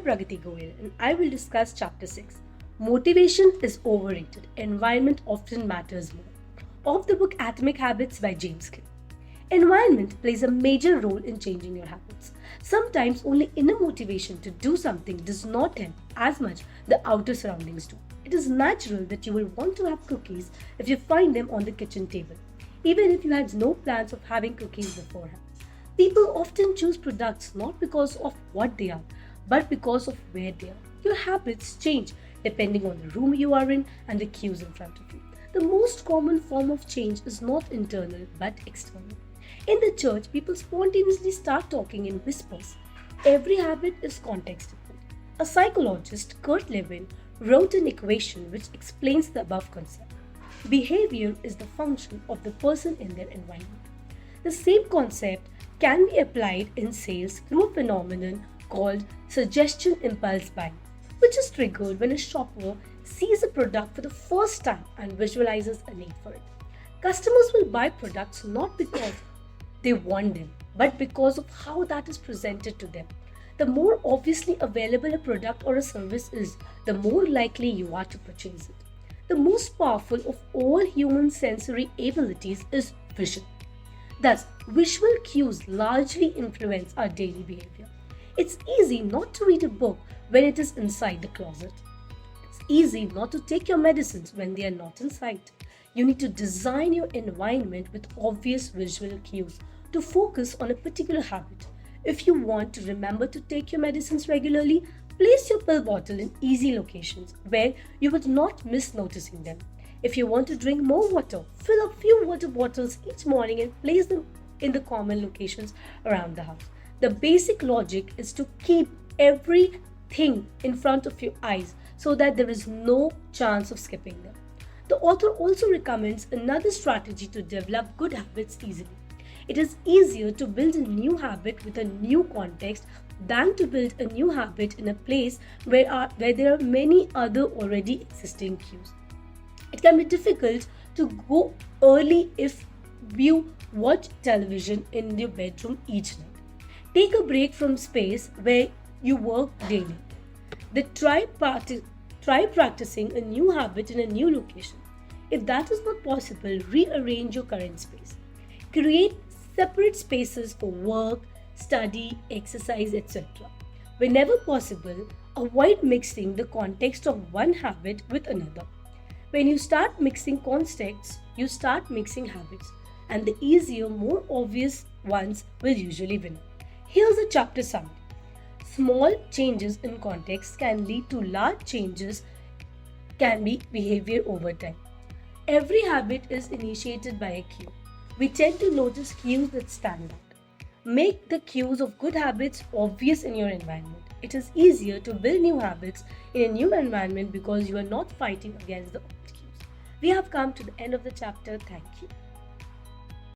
Pragati Goyal and I will discuss Chapter 6. Motivation is overrated. Environment often matters more. Of the book Atomic Habits by James Clear. Environment plays a major role in changing your habits. Sometimes only inner motivation to do something does not help as much the outer surroundings do. It is natural that you will want to have cookies if you find them on the kitchen table, even if you had no plans of having cookies beforehand. People often choose products not because of what they are, but because of where they are. Your habits change depending on the room you are in and the cues in front of you. The most common form of change is not internal but external. In the church, people spontaneously start talking in whispers. Every habit is context dependent. A psychologist, Kurt Lewin, wrote an equation which explains the above concept. Behavior is the function of the person in their environment. The same concept can be applied in sales through a phenomenon called suggestion impulse buying, which is triggered when a shopper sees a product for the first time and visualizes a need for it. Customers will buy products not because they want them, but because of how that is presented to them. The more obviously available a product or a service is, the more likely you are to purchase it. The most powerful of all human sensory abilities is vision. Thus, visual cues largely influence our daily behavior. It's easy not to read a book when it is inside the closet. It's easy not to take your medicines when they are not in sight. You need to design your environment with obvious visual cues to focus on a particular habit. If you want to remember to take your medicines regularly, place your pill bottle in easy locations where you would not miss noticing them. If you want to drink more water, fill a few water bottles each morning and place them in the common locations around the house. The basic logic is to keep everything in front of your eyes so that there is no chance of skipping them. The author also recommends another strategy to develop good habits easily. It is easier to build a new habit with a new context than to build a new habit in a place where there are many other already existing cues. It can be difficult to go early if you watch television in your bedroom each night. Take a break from space where you work daily. Try practicing a new habit in a new location. If that is not possible, rearrange your current space. Create separate spaces for work, study, exercise, etc. Whenever possible, avoid mixing the context of one habit with another. When you start mixing contexts, you start mixing habits, and the easier, more obvious ones will usually win. Here's a chapter summary. Small changes in context can lead to large changes, can be behavior over time. Every habit is initiated by a cue. We tend to notice cues that stand out. Make the cues of good habits obvious in your environment. It is easier to build new habits in a new environment because you are not fighting against the old cues. We have come to the end of the chapter. Thank you.